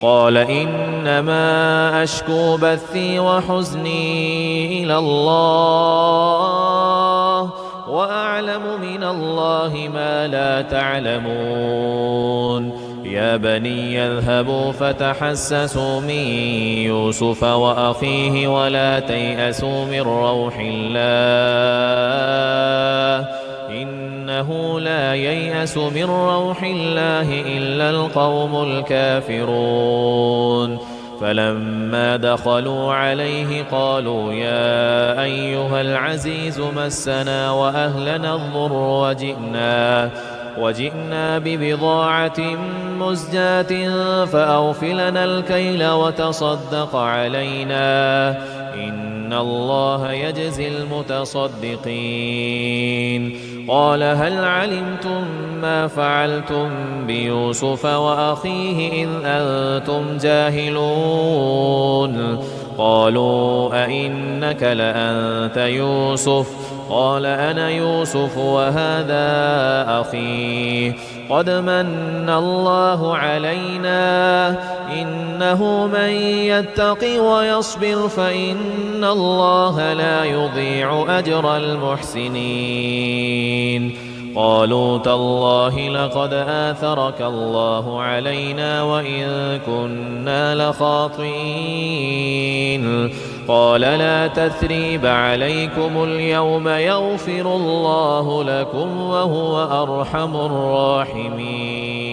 قال إنما أشكو بثي وحزني إلى الله وأعلم من الله ما لا تعلمون يا بني اذهبوا فتحسسوا من يوسف وأخيه ولا تيأسوا من روح الله إنه لا ييأس من روح الله إلا القوم الكافرون فلما دخلوا عليه قالوا يا أيها العزيز مسنا وأهلنا الضر وجئنا ببضاعة مزجاة فأوف لنا الكيل وتصدق علينا إن الله يجزي المتصدقين قال هل علمتم ما فعلتم بيوسف وأخيه إذ أنتم جاهلون قالوا أئنك لأنت يوسف قال أنا يوسف وهذا أخي قد من الله علينا إنه من يتق ويصبر فإن الله لا يضيع أجر المحسنين قالوا تالله لقد آثرك الله علينا وإن كنا لخاطئين قال لا تثريب عليكم اليوم يغفر الله لكم وهو أرحم الراحمين